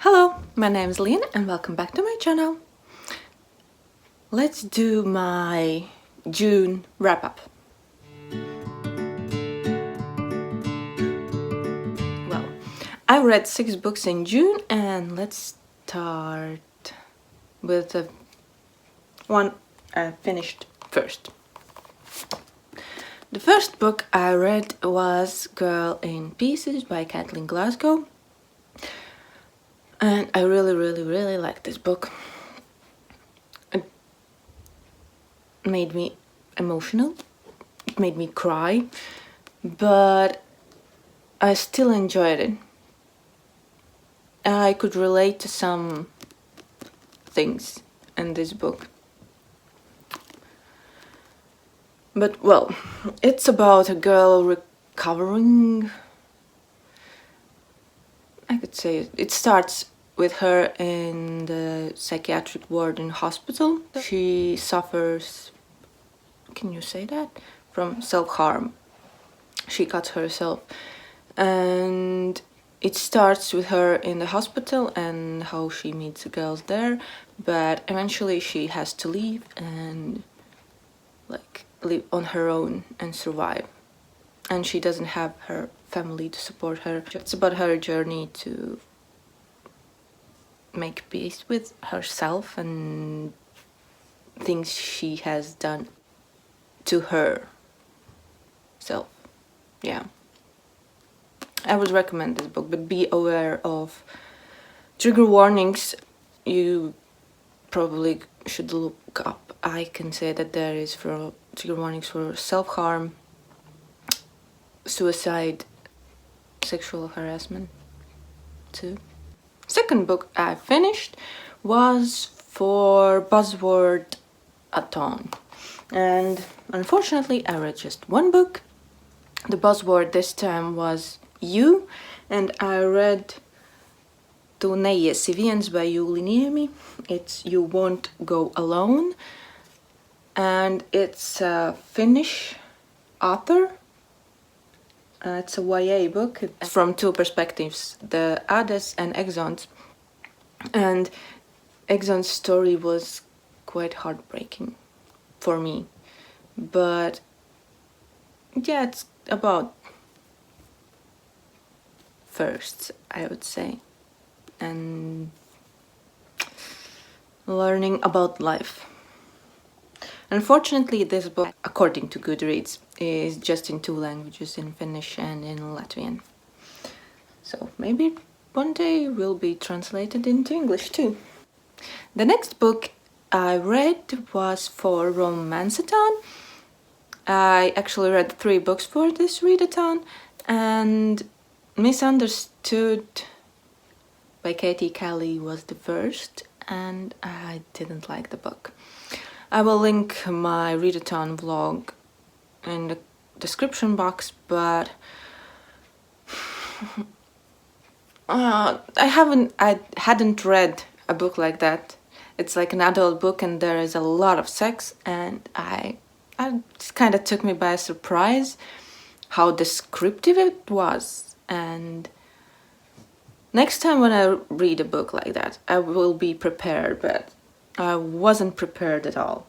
Hello, my name is Liene and welcome back to my channel. Let's do my June wrap-up. Well, I read 6 books in June and let's start with the one I finished first. The first book I read was Girl in Pieces by Kathleen Glasgow. And I really liked this book. It made me emotional, it made me cry, but I still enjoyed it. I could relate to some things in this book. But well, it's about a girl recovering. I could say it starts with her in the psychiatric ward in hospital. She suffers, can you say that? From self-harm. She cuts herself. And it starts with her in the hospital and how she meets the girls there, but eventually she has to leave and live on her own and survive. And she doesn't have her family to support her. It's about her journey to make peace with herself and things she has done to herself. Yeah. I would recommend this book, but be aware of trigger warnings. You probably should look up. I can say that there is for trigger warnings for self-harm, suicide, sexual harassment too. Second book I finished was for Buzzword-a-thon, and unfortunately I read just one book. The buzzword this time was You, and I read Tu neiesi viens by Liene. It's You Won't Go Alone, and it's a Finnish author. It's a YA book. It's from two perspectives, the Ades and Exons. And Exon's story was quite heartbreaking for me. But yeah, it's about firsts, I would say, and learning about life. Unfortunately, this book, according to Goodreads, is just in 2 languages, in Finnish and in Latvian. So maybe one day will be translated into English too. The next book I read was for Romanceathon. I actually read 3 books for this readathon, and Misunderstood by Katie Kelly was the first, and I didn't like the book. I will link my readathon vlog in the description box, but I hadn't read a book like that. It's like an adult book and there is a lot of sex, and it kind of took me by surprise how descriptive it was. And next time when I read a book like that, I will be prepared, but I wasn't prepared at all.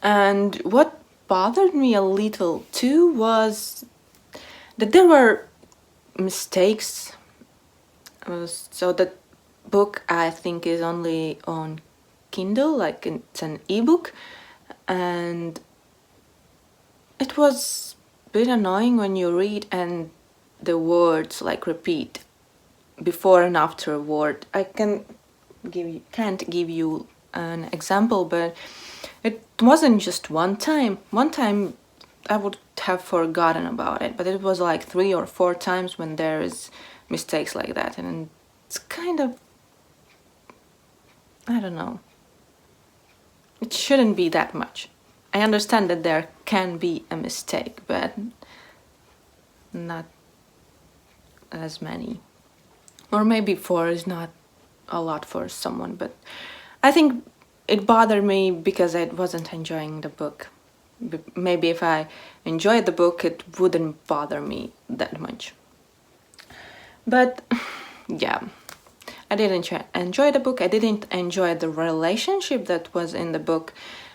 And what bothered me a little too was that there were mistakes. So the book, I think, is only on Kindle, like it's an ebook, and it was a bit annoying when you read and the words like repeat before and after a word. I can't give you an example, but it wasn't just one time. One time I would have forgotten about it, but it was like 3 or 4 times when there is mistakes like that, and it's kind of, I don't know, it shouldn't be that much. I understand that there can be a mistake, but not as many. Or maybe 4 is not a lot for someone, but I think it bothered me because I wasn't enjoying the book. Maybe if I enjoyed the book, it wouldn't bother me that much. But yeah, I didn't enjoy the book. I didn't enjoy the relationship that was in the book.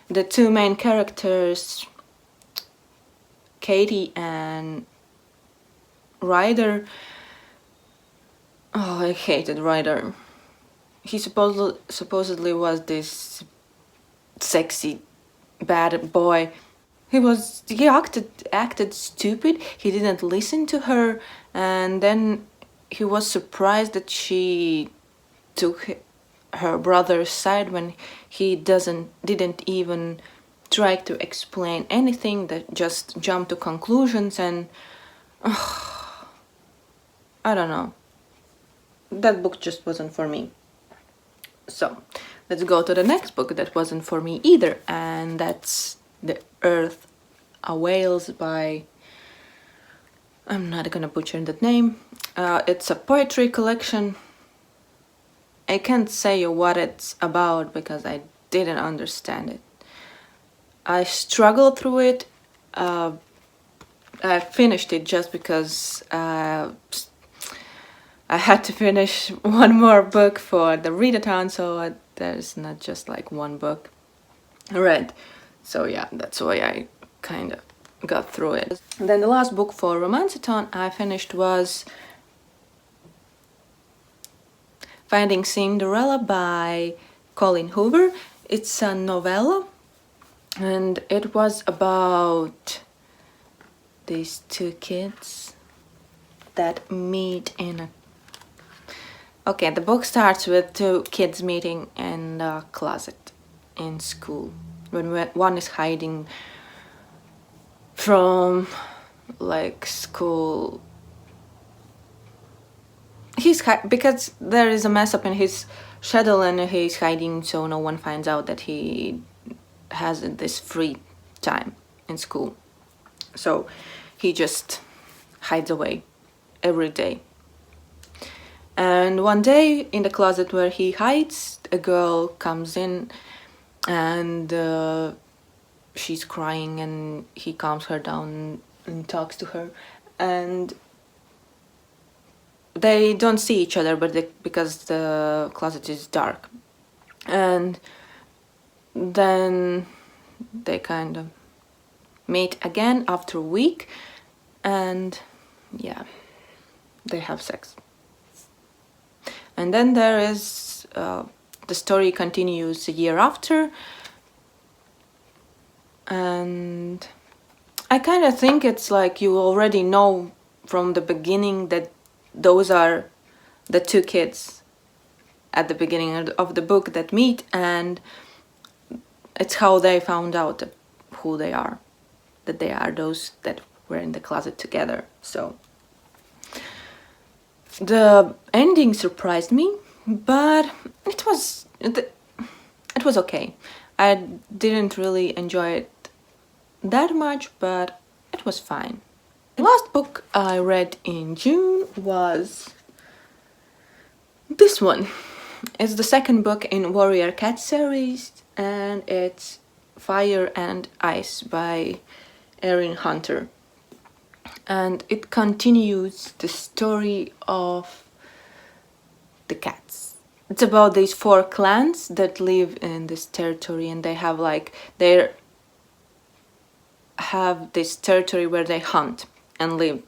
The two main characters, Katie and Ryder. Oh, I hated Ryder. He supposedly was this sexy bad boy. He acted stupid. He didn't listen to her, and then he was surprised that she took her brother's side when he didn't even try to explain anything, that just jumped to conclusions. And I don't know, that book just wasn't for me. So let's go to the next book that wasn't for me either, and that's The Earth Awails by, I'm not gonna butcher that name. It's a poetry collection. I can't say what it's about because I didn't understand it. I struggled through it. I finished it just because I had to finish one more book for the readathon, so there's not just like one book I read. So yeah, that's why I kind of got through it. And then the last book for Romanceathon I finished was Finding Cinderella by Colleen Hoover. It's a novella, and it was about these two kids that meet in a... Okay, the book starts with two kids meeting in a closet in school, when one is hiding from like school. Because there is a mess up in his schedule and he's hiding so no one finds out that he has this free time in school. So he just hides away every day. And one day in the closet where he hides, a girl comes in and she's crying, and he calms her down and talks to her, and they don't see each other, but because the closet is dark. And then they kind of meet again after a week, and yeah, they have sex. And then there is the story continues a year after, and I kind of think it's like you already know from the beginning that those are the two kids at the beginning of the book that meet, and it's how they found out who they are, that they are those that were in the closet together. So the ending surprised me, but it was okay. I didn't really enjoy it that much, but it was fine. The last book I read in June was this one. It's the second book in Warrior Cat series, and it's Fire and Ice by Erin Hunter. And it continues the story of the cats. It's about these 4 clans that live in this territory, and they have this territory where they hunt and live,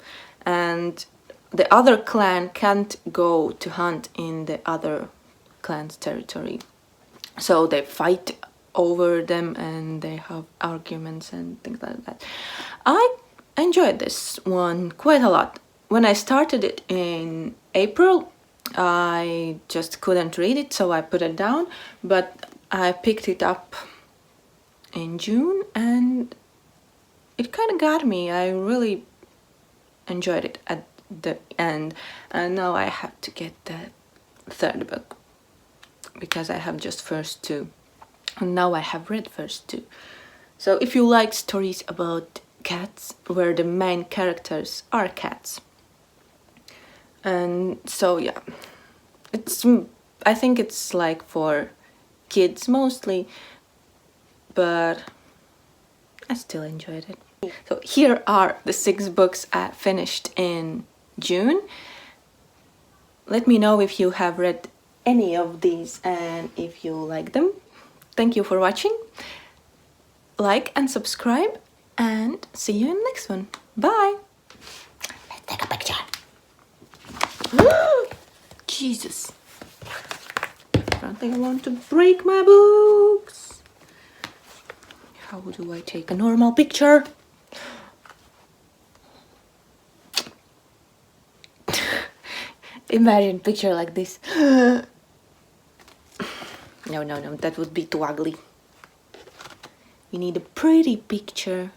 and the other clan can't go to hunt in the other clan's territory, so they fight over them and they have arguments and things like that. I enjoyed this one quite a lot. When I started it in April, I just couldn't read it, so I put it down, but I picked it up in June and it kind of got me. I really enjoyed it at the end, and now I have to get the 3rd book because I have just first 2, and now I have read first 2. So if you like stories about cats where the main characters are cats, and so yeah, I think it's like for kids mostly, but I still enjoyed it. So here are the 6 books I finished in June. Let me know if you have read any of these, and if you like them, thank you for watching. Like and subscribe, and see you in the next one. Bye. Let's take a picture. Jesus. I don't think I want to break my books. How do I take a normal picture? Imagine picture like this. No, that would be too ugly. We need a pretty picture.